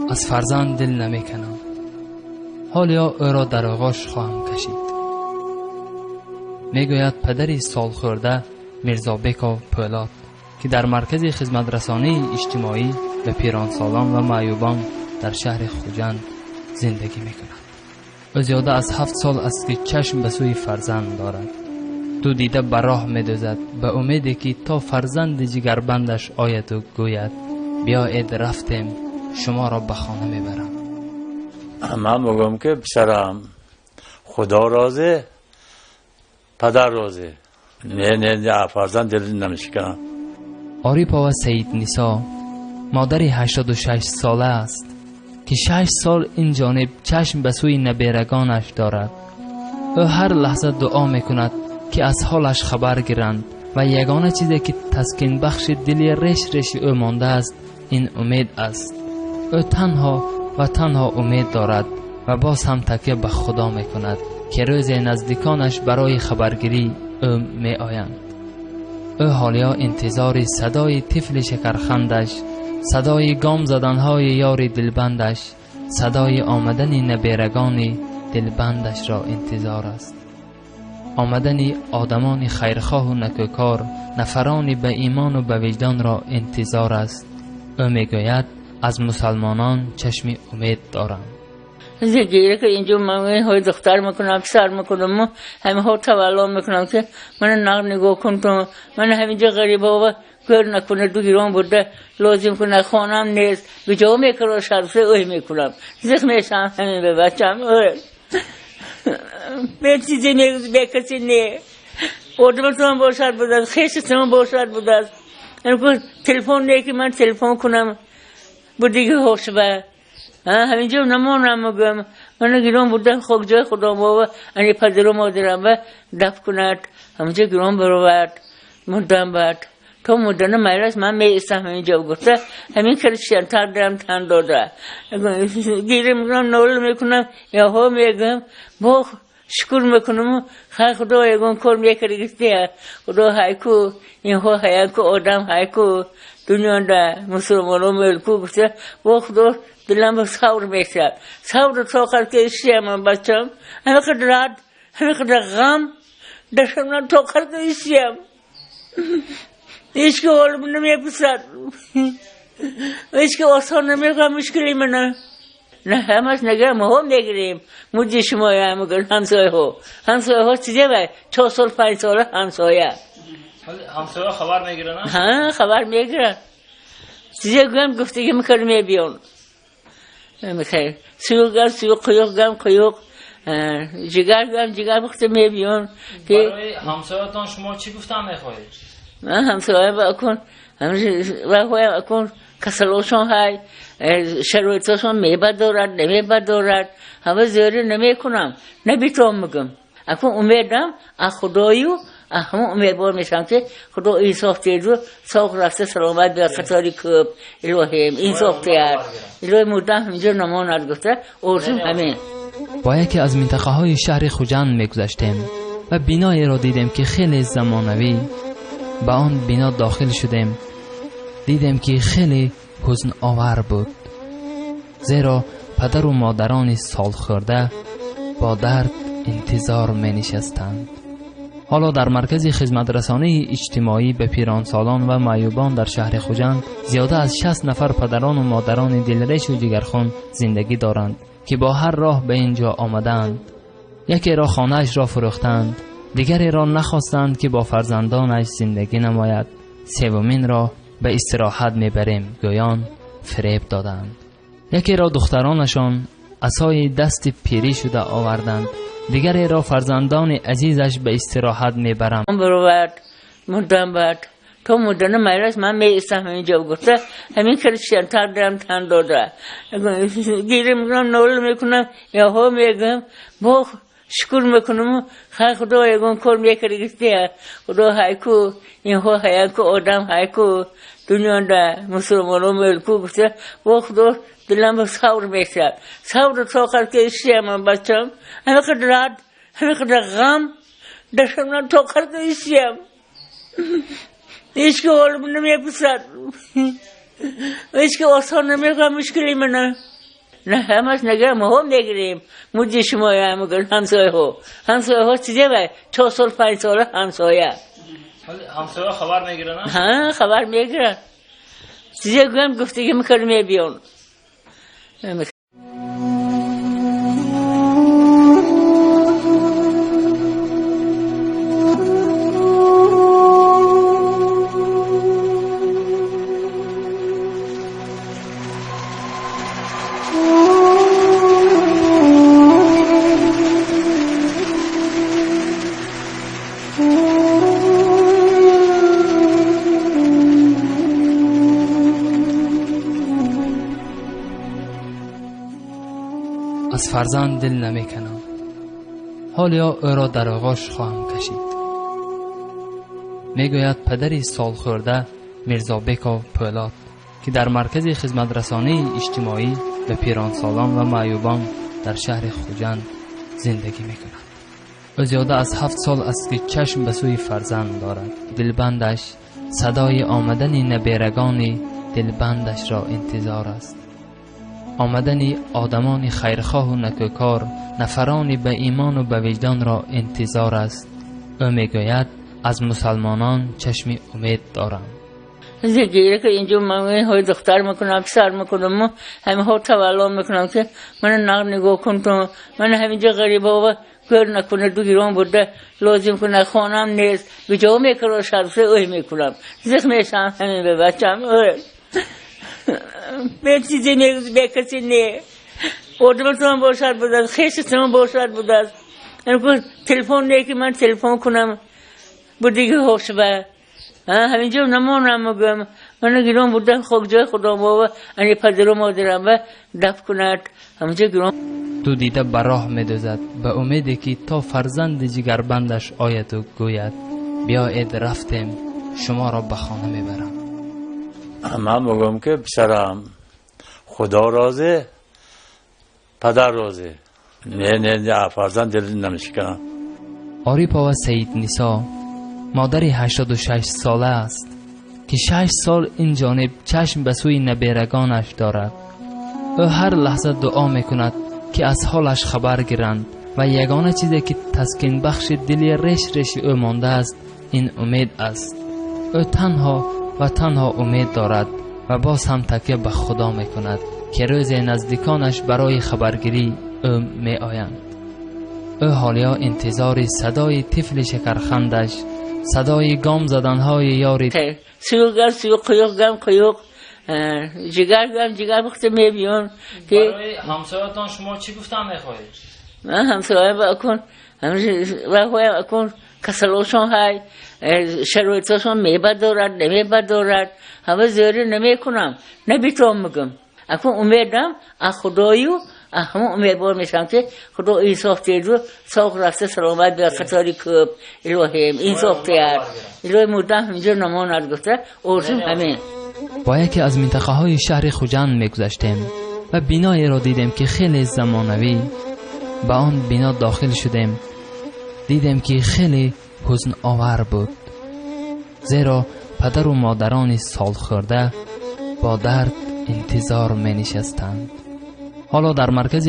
از فرزند دل نمی کنم. حالیا او را در آغوش خواهم کشید. میگوید پدری سال خورده میرزا بیکا پولاد که در مرکز خدمت رسانی اجتماعی به پیرانسالان و معیوبان در شهر خوجند زندگی میکند. او زیاده از 7 سال است که چشم به سوی فرزند دارد. دو دیده بر راه میدوزد به امیدی که تا فرزند جگربندش آید و گوید بیا اید رفتیم شما را به خانه میبرم. من بگم که پسرم خدا رازه پدر رازه، نه فرزند دل نمیشکنم. آریپا و سید نیسا مادری 86 ساله است که 6 سال این جانب چشم به سوی نبیرگانش دارد. او هر لحظه دعا میکند که از حالش خبر گیرند و یگانه چیزی که تسکین بخش دلی ریش ریش او مانده است این امید است. او تنها امید دارد و باز هم تکیه به خدا میکند که روز نزدیکانش برای خبرگیری او می آیند. او حالیا انتظار صدای طفل شکرخندش، صدای گام زدنهای یار دلبندش، صدای آمدن نبیرگان دلبندش را انتظار است. آمدن آدمان خیرخواه و نکوکار، نفرانی به ایمان و به وجدان را انتظار است. او میگوید از مسلمانان چشم امید دارم. زیگیره که اینجا من های دختر میکنم پسر میکنم و همه ها تولا میکنم که من نگاه کن تو من همینجا غریبه و کار نکنه دو گیران بوده لازم کنه خانم نیست به جا میکنم شرفه اوی میکنم زخمشم همین به بچم به چیزی به کسی نه آدمت هم باشد بوده خیشت هم باشد بوده تلفن نه که من تلفن کنم بودی که خوش به همینجا نمانم مگم من گیران بودم خوب جای خدا و انی پدر و مادرم و دفع کند همینجا گیران برود مدام بعد تو مدن میرس من میستم همینجا گفته همین کرشیان تر درم تن داده گیرم میکنم نول میکنم یا ها میگم با شکر میکنم خیلی خدا یکون کار میکردی گفته خدا هایکو این ها هایکو آدم هایکو دنیا ده مسلمانو ملکو گفته با خدا دلم با صبر میشد صبر طاقت کشی من بچم همه قدر غم داشتم من طاقت کشیم هیچ که حال من نمیپسد هیچ که آسان نمیگم مشکلی منه نه همش نگرم ما هم نگریم مجی شما هم میگن همسایه ها چیزه باید 4 سال 5 ساله همسایه خبر میگیرن؟ ها خبر میگیرن چیزه گم گفته که میکرد میبیان میخیر سیوق قیوق جگر بخته میبیان برای همسایتان شما چی گفتم میخواهید؟ من همسایه بکن اکن کسلوشان های شروعیتاشون میبدارد نمیبدارد همه زیاری نمیکنم نبیتام میگم اکن امیدم از خدایو همه امیدوار میشم که خدا این ساخته رو ساخت رسته سلامت به خطاری کب الهیم این ساخته الهی مردم همینجا نماند گفته ارزم همین. با یکی از منطقه های شهر خوجند میگذشتیم و بینایی را دیدیم که خیلی زمانوی. به آن بنا داخل شدیم دیدیم که خیلی حزن آور بود زیرا پدر و مادران سال خورده با درد انتظار می نشستند. حالا در مرکز خدمت رسانی اجتماعی به پیرانسالان و معیوبان در شهر خوجند زیاده از 60 نفر پدران و مادران دلریش و جگرخون زندگی دارند که با هر راه به اینجا آمدند. یکی را خانه‌اش را فروختند، دیگری را نخواستند که با فرزندانش زندگی نماید، سومین را به استراحت میبریم گویان فریب دادند. یکی را دخترانشان عصای دست پیری شده آوردند، دیگری را فرزندان عزیزش به استراحت میبرم. برود مدام بعد تو مدن میرس من میستم اینجا گفته همین کرشیان تر درم تن داده گیرم میکنم نول میکنم یا ها میگم با شکر میکنم خیلی خدا یکون کار میکردی گفته خدا هایکو این ها هایکو آدم هایکو دنیا ده مسلمانو ملکو گفته با خدا دلم با صبر میشد صبر طاقت کشی من بچم همه قدر غم داشتم من طاقت کشیم هیچ که حال من نمیپسد هیچ که آسان نمیگم مشکلی منه نه همش نگرم ما هم نگریم مجی شما هم میگن همسایه ها چیزه باید 4 سال 5 سال همسایه همسایه خبر میگیرن؟ ها خبر میگیرن چیزه گویم گفتگی میکنم بیان از فرزند دل نمیکنم، حالیا او را در آغوش خواهم کشید. میگوید پدری سال خورده میرزا بیکا پولاد که در مرکز خدمت رسانی اجتماعی به پیران سالان و معیوبان در شهر خوجند زندگی میکند. او زیاده از 7 سال است که چشم به سوی فرزند دارد. دلبندش صدای آمدن نبیرگان دلبندش را انتظار است. آمدن آدمان خیرخواه و نکوکار، نفرانی به ایمان و به وجدان را انتظار است. او میگوید از مسلمانان چشم امید دارم. زیگیره که اینجا من های دختر میکنم پسر میکنم همه ها تولا میکنم که من نگاه کن تو من همینجا غریبه و کار نکنه دو گیران بوده لازم کنه خانم نیست به جا میکنم شرفه اوی میکنم زخ میشم همین به بچم به چیزی میگوز به کسی نه آدمتون باشد بوده خیشتون باشد بوده تلفن نه که من تلفن کنم بودی که خوش به همینجا نمانم مگم من گیران بودن خوک جای خدا بابا انی پدر و مادرم و دف کند همینجا گیران دو دیده بر راه میدوزد به امیدی که تا فرزند جگربندش آید و گوید بیایید رفتیم شما را به خانه میبرم. من میگم که پسرم خدا رازه پدر رازه نه فرزند دل نمیشکنم. آریپا و سید نیسا مادری 86 ساله است که 6 سال این جانب چشم به سوی نبیرگانش دارد. او هر لحظه دعا میکند که از حالش خبر گیرند و یگانه چیزی که تسکین بخش دلی ریش او مانده است این امید است. او تنها امید دارد و باز هم تکیه به خدا میکند که روز نزدیکانش برای خبرگیری او می آیند. او حالیا انتظار صدای طفل شکرخندش، صدای گام زدنهای یاری سیو قیوق جگر وقت میبیون که برای همسایتان شما چی گفتم میخواهید؟ من همسایه با اکن کسلوشون های شروعتشون میبدارد نمیبدارد همه زیاری نمیکنم نبیتون میگم اکن امیدم خدایو همه امیدوار میشم که خدا این ساخته رو ساخت رفته سلامت به خطاری کب الهیم این ساخته الهی مردم همینجا نماند گفته ارزم همین. با یکی از منطقه های شهر خوجند میگذشتیم و بینایی را دیدیم که خیلی زمانوی. به آن بنا داخل شدیم دیدیم که خیلی حزن آور بود، زیرا پدر و مادران سال خورده با درد انتظار می نشستند. حالا در مرکز